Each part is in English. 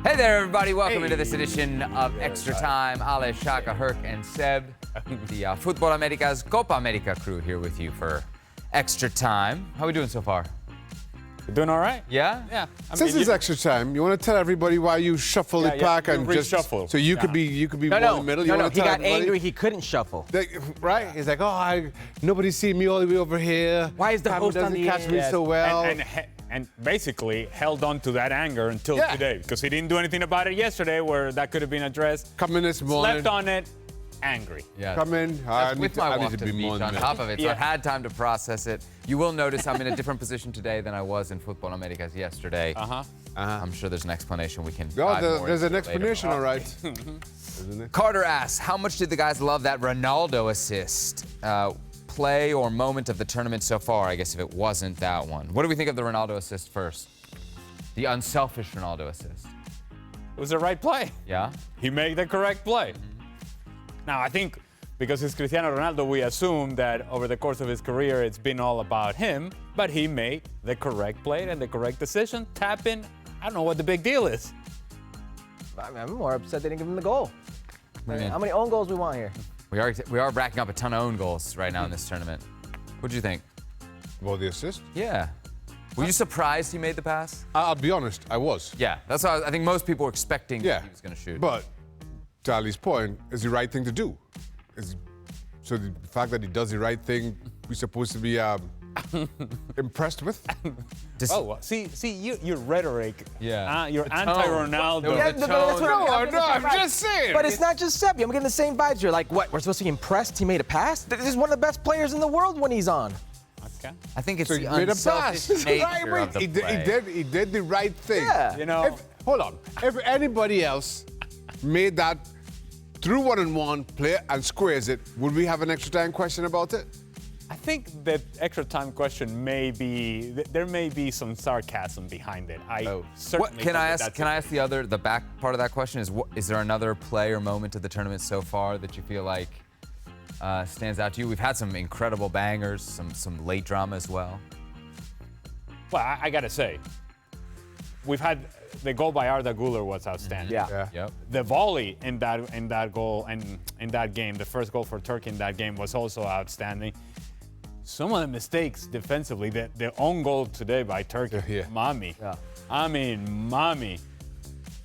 Hey there, everybody. Welcome into this edition of Extra Time. Ale, Shaka, Herc, and Seb, the Futbol America's Copa America crew here with you for Extra Time. How are we doing so far? We're doing all right. Yeah? Yeah. Since it's Extra Time, you want to tell everybody why you shuffle the pack and just reshuffle. so you could be one in the middle. No, he got angry. He couldn't shuffle. Right? He's like, nobody's seen me all the way over here. Why is the host on doesn't the catch me so well? And basically held on to that anger until today because he didn't do anything about it yesterday where that could have been addressed. Come in this morning. Slept on it, angry. Yeah. Come in. With my walk to the beach more on than top of it, so I had time to process it. You will notice I'm in a different position today than I was in Futbol Americas yesterday. I'm sure there's an explanation we can dive more there's into an explanation, later. all right. Carter asks, how much did the guys love that Ronaldo assist? Play or moment of the tournament so far, I guess if it wasn't that one. What do we think of the Ronaldo assist first? The unselfish Ronaldo assist. It was the right play. Yeah? He made the correct play. Now, I think because it's Cristiano Ronaldo, we assume that over the course of his career, it's been all about him, but he made the correct play and the correct decision. Tap in. I don't know what the big deal is. I'm more upset they didn't give him the goal. What do you mean? How many own goals we want here? We are racking up a ton of own goals right now in this tournament. What do you think? Well, the assist? Yeah. Were you surprised he made the pass? I'll be honest, I was. Yeah, that's what I think most people were expecting he was going to shoot. But to Ali's point, it's the right thing to do. So the fact that he does the right thing, we're supposed to be impressed with. Your rhetoric. Yeah. You're anti-Ronaldo. No, I'm just saying. But it's not just Seppi. I'm getting the same vibes here. Like, what? We're supposed to be impressed he made a pass? This is one of the best players in the world when he's on. Okay. I think it's So the he made a unselfish pass. nature of the He play. did the right thing. Yeah. You know. Hold on. If anybody else made that through one-on-one play and squares it, would we have an extra time question about it? I think the extra time question there may be some sarcasm behind it. Certainly Can I ask the back part of that question is there another play or moment of the tournament so far that you feel like stands out to you? We've had some incredible bangers, some late drama as well. Well, I gotta say, we've had the goal by Arda Güler was outstanding. Yeah. Yep. The volley in that goal and in that game, the first goal for Turkey in that game was also outstanding. Some of the mistakes defensively, the own goal today by Turkey, mommy. Yeah. I mean, mommy.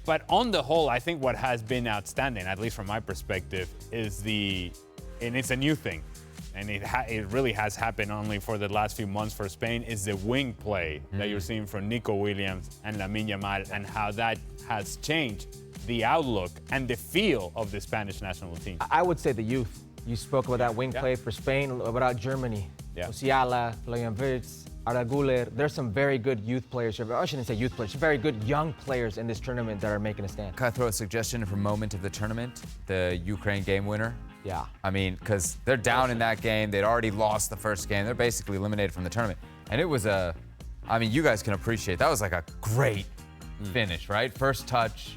But on the whole, I think what has been outstanding, at least from my perspective, is and it's a new thing, and it really has happened only for the last few months for Spain, is the wing play that you're seeing from Nico Williams and Lamine Yamal, and how that has changed the outlook and the feel of the Spanish national team. I would say the youth. You spoke about that wing play for Spain, about Germany. Yeah. Musiala, Florian Wirtz, Arda Güler. There's some very good youth players here. I shouldn't say youth players. Very good young players in this tournament that are making a stand. Can I throw a suggestion for moment of the tournament? The Ukraine game winner. Yeah. I mean, because they're down in that game. They'd already lost the first game. They're basically eliminated from the tournament. And it was you guys can appreciate, that was like a great finish, right? First touch,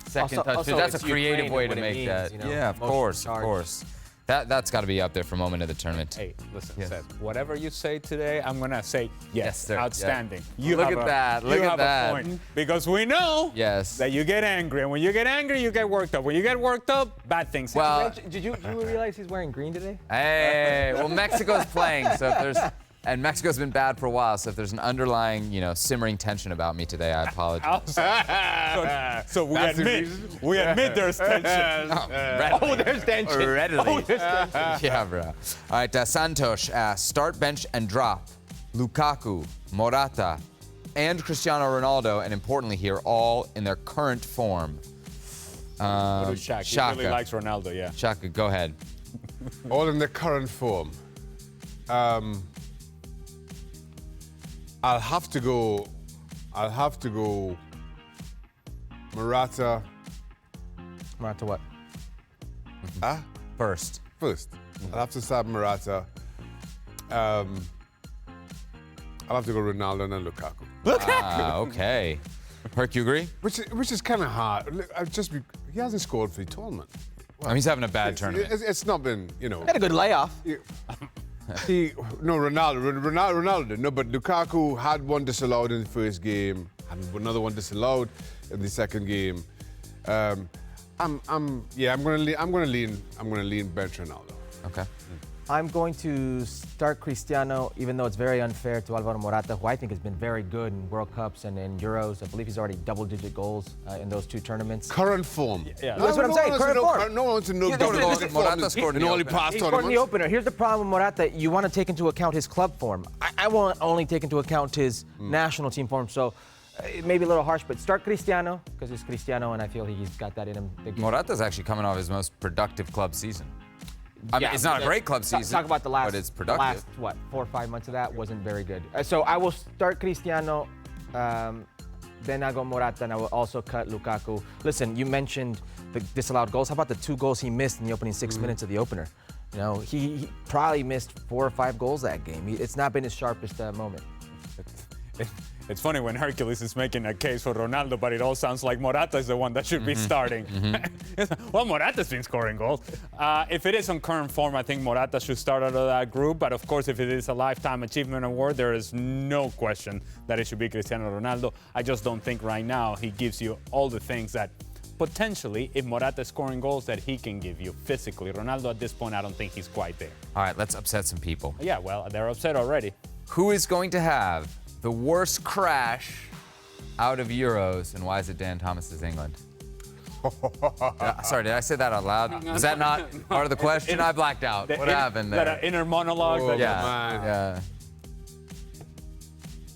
second touch. Also, that's a it's creative Ukraine way and to what it make means, that. you know, Yeah, of course. That's got to be up there for moment of the tournament. Hey, listen, Yes. Seth, whatever you say today, I'm going to say yes, sir. outstanding. Yeah. Look at that. Look at that. A point, because we know that you get angry. And when you get angry, you get worked up. When you get worked up, bad things happen. Well, did you realize he's wearing green today? Hey, well, Mexico's playing, so if there's... And Mexico's been bad for a while, so if there's an underlying, simmering tension about me today, I apologize. So we admit there's tension. There's tension. Readily. Yeah, bro. All right, Santos asks, start, bench, and drop Lukaku, Morata, and Cristiano Ronaldo, and importantly here, all in their current form. Shaka. He really likes Ronaldo, yeah. Shaka, go ahead. All in their current form. I'll have to go Morata. Morata what? First. I'll have to start Morata. I'll have to go Ronaldo and then Lukaku. Okay. Herc, you agree? Which is kind of hard. He hasn't scored for the tournament. I mean, he's having a bad tournament. It's not been, Had a good layoff. Ronaldo did. No, but Lukaku had one disallowed in the first game, and another one disallowed in the second game. I'm gonna lean bench Ronaldo. Okay. I'm going to start Cristiano, even though it's very unfair to Alvaro Morata, who I think has been very good in World Cups and in Euros. I believe he's already double-digit goals in those 2 tournaments. Current form. Yeah. That's what I'm saying, current form. No one wants to know. Morata scored in the only opener. past He scored in the tournaments. opener. Here's the problem with Morata. You want to take into account his club form. I want to only take into account his national team form. So it may be a little harsh, but start Cristiano, because it's Cristiano, and I feel he's got that in him. Morata's actually coming off his most productive club season. I mean, Yeah, it's not a great club season. Talk about the last, but it's the productive. last 4 or 5 months of that wasn't very good. So I will start Cristiano, then I go Morata, and I will also cut Lukaku. Listen, you mentioned the disallowed goals. How about the 2 goals he missed in the opening 6 minutes of the opener? You know, he probably missed 4 or 5 goals that game. It's not been his sharpest moment. It's funny when Herculez is making a case for Ronaldo, but it all sounds like Morata is the one that should be starting. Well, Morata's been scoring goals. If it is on current form, I think Morata should start out of that group. But of course, if it is a Lifetime Achievement Award, there is no question that it should be Cristiano Ronaldo. I just don't think right now he gives you all the things that potentially, if Morata is scoring goals, that he can give you physically. Ronaldo, at this point, I don't think he's quite there. All right, let's upset some people. Yeah, well, they're upset already. Who is going to have the worst crash out of Euros, and why is it Dan Thomas's England? Sorry, did I say that out loud? Was that not part of the question? I blacked out. What happened there? That inner monologue. that- Yeah, man. yeah.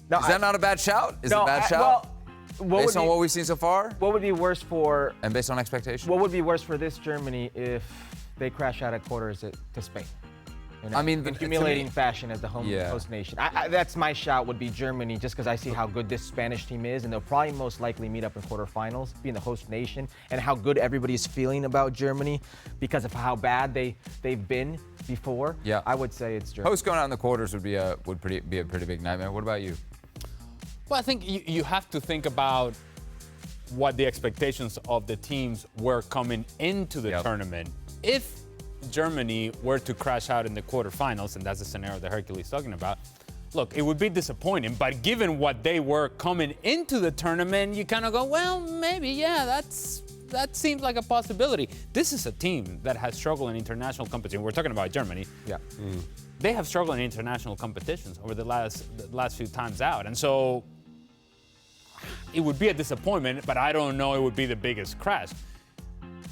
No, Is that not a bad shout? Is it no, a bad I- shout? well, what based would on be- what we've seen so far, What would be worse for and based on expectations? What would be worse for this Germany if they crash out at quarters to Spain? You know, I mean, in to humiliating me- fashion as the host nation. That's my shout. Would be Germany, just because I see how good this Spanish team is, and they'll probably most likely meet up in quarterfinals, being the host nation, and how good everybody's feeling about Germany because of how bad they've been before. Yeah. I would say it's Germany. Host going out in the quarters would be a pretty big nightmare. What about you? Well, I think you have to think about what the expectations of the teams were coming into the tournament. If Germany were to crash out in the quarterfinals, and that's the scenario that Herculez is talking about, look, it would be disappointing, but given what they were coming into the tournament, you kind of go, well, maybe, yeah, that seems like a possibility. This is a team that has struggled in international competition. We're talking about Germany. Yeah. They have struggled in international competitions over the last few times out, and so it would be a disappointment, but I don't know it would be the biggest crash.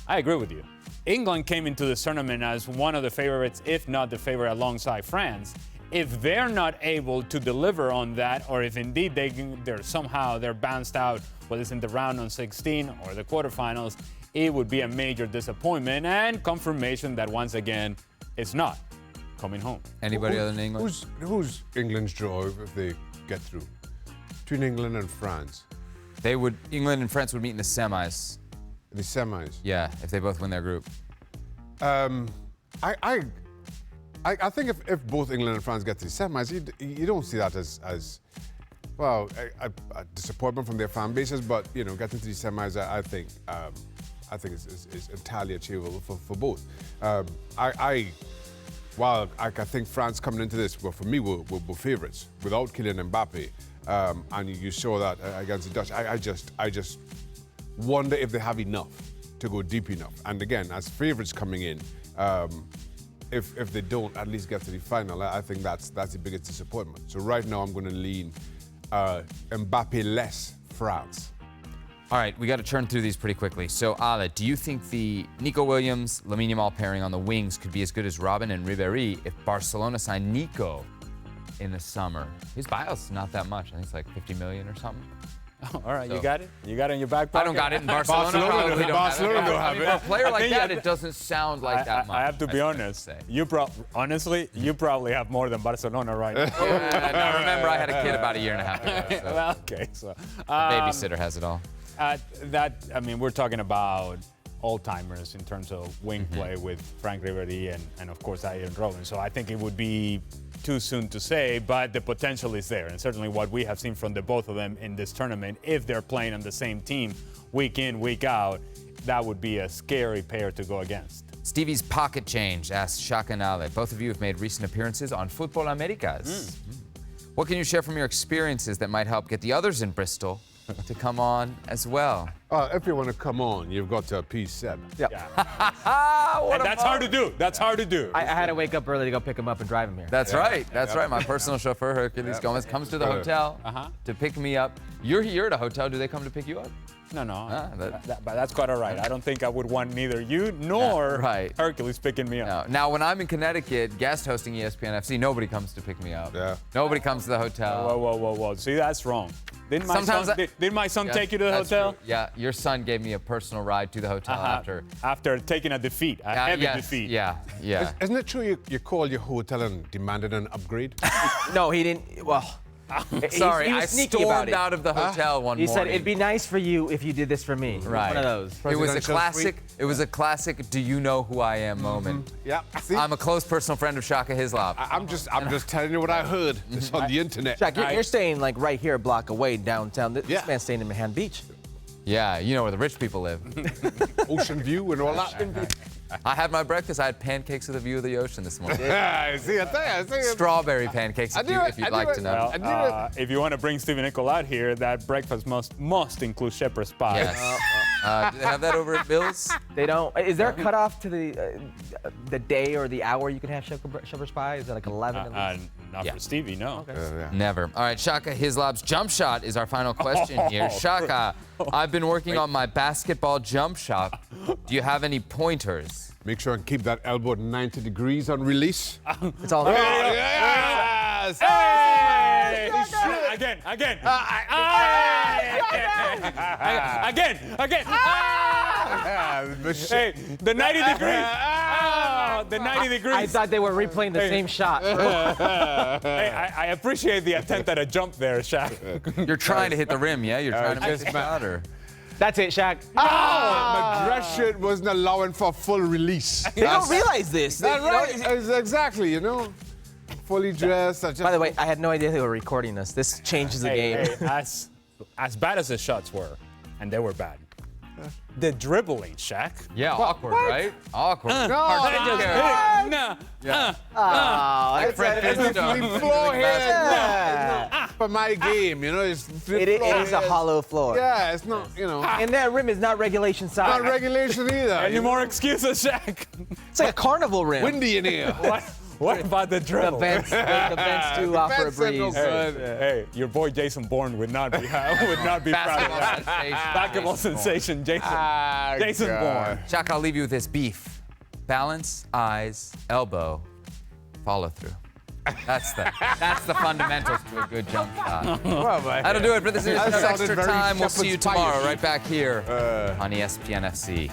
I agree with you. England came into this tournament as one of the favorites, if not the favorite, alongside France. If they're not able to deliver on that, or if indeed they're bounced out, whether it's in the round of 16 or the quarterfinals, it would be a major disappointment and confirmation that once again, it's not coming home. Anybody other than England? Who's England's draw if they get through? Between England and France. England and France would meet in the semis. The semis. Yeah, if they both win their group. I think if both England and France get to the semis, you don't see that as well a disappointment from their fan bases. But getting to the semis, I think it's entirely achievable for both. While I think France coming into this, well, for me, were favourites without Kylian Mbappe, and you saw that against the Dutch. I just wonder if they have enough to go deep enough. And again, as favourites coming in, if they don't at least get to the final, I think that's the biggest disappointment. So right now, I'm going to lean Mbappe-less France. All right, we got to churn through these pretty quickly. So, Ale, do you think the Nico Williams, Lamine Yamal pairing on the wings could be as good as Robin and Ribéry if Barcelona signed Nico in the summer? His bio's not that much. I think it's like 50 million or something. Oh, all right, So- you got it? You got it in your back pocket? I don't got it in Barcelona. Barcelona probably don't have it. For a player like think that, you- it doesn't sound like that much. I have to be That's what honest. I'd say. You probably have more than Barcelona right now. Now, remember, I had a kid about a year and a half ago. So Well, okay, so the babysitter has it all. we're talking about all-timers in terms of wing play with Frank Ribéry and of course Ian Robben. So I think it would be too soon to say, but the potential is there. And certainly what we have seen from the both of them in this tournament, if they're playing on the same team week in, week out, that would be a scary pair to go against. Stevie's Pocket Change asks Shaka and Ale. Both of you have made recent appearances on Futbol Americas. What can you share from your experiences that might help get the others in Bristol to come on as well. If you want to come on, you've got to appease Seb. Yeah. What And a that's hard to do. That's hard to do. I had to wake up early to go pick him up and drive him here. That's right. That's right. My personal chauffeur, Herculez Gomez, comes to the hotel to pick me up. You're here at a hotel. Do they come to pick you up? No. But that's quite all right. I don't think I would want neither you nor Herculez picking me up. No. Now, when I'm in Connecticut guest hosting ESPN FC, nobody comes to pick me up. Yeah. Nobody comes to the hotel. Whoa. See, that's wrong. Didn't my Sometimes son, didn't my son Yes, take you to the that's hotel? true. Yeah, your son gave me a personal ride to the hotel After taking a defeat, a heavy defeat. Yeah. Isn't it true you called your hotel and demanded an upgrade? No, he didn't. Well, Sorry, he was I sneaky about stormed it. out of the hotel one He morning. said it'd be nice for you if you did this for me. Right. One of those. It was a Presidential classic. suite. It was a classic. Do you know who I am moment. Yeah. See, I'm a close personal friend of Shaka Hislop. I'm just telling you what I heard. It's on the internet. Jack, you're staying like right here, a block away downtown. This Yeah. man's staying in Manhattan Beach. Yeah, you know where the rich people live. Ocean view and all that. I had my breakfast. I had pancakes with a view of the ocean this morning. Yeah, see it there. See it. Strawberry pancakes, if you'd like to know. Well, if you want to bring Stephen Nicol out here, that breakfast must include shepherd's pie. Yes. Do they have that over at Bill's? They don't. Is there a cutoff to the day or the hour you can have shepherd's pie? Is it like 11? at least? Not for Stevie, no. Never. All right, Shaka Hislop's jump shot is our final question here. Shaka, I've been working on my basketball jump shot. Do you have any pointers? Make sure and keep that elbow at 90 degrees on release. It's all. Yes! Hey! Again. Hey, the 90 degrees. The 90 degrees. I thought they were replaying the same shot. Hey, I appreciate the attempt at a jump there, Shaq. You're trying to hit the rim, yeah? You're trying to miss a shot, or? That's it, Shaq. My dress shirt wasn't allowing for full release. They don't realize this. That's right. Exactly, you know. Fully dressed. By the way, I had no idea they were recording us. This changes the game. Hey, as bad as the shots were, and they were bad, the dribbling, Shaq. Yeah, awkward, right? Awkward. Floor head for my game, you know. It is a hollow floor. Yeah, it's not, you know. And that rim is not regulation size. Not regulation either. Any more excuses, Shaq? It's like a carnival rim. Windy in here. What about the The dribble? vents to offer a vents are no breeze. good. Hey, your boy Jason Bourne would not be proud of that. Basketball sensation, Jason Bourne. Shaka, I'll leave you with this beef. Balance, eyes, elbow, follow through. That's the fundamentals to a good jump shot. That'll do it for this edition of sounded Extra very Time. We'll see you shepherd's tomorrow pie-ish. right back here on ESPN FC.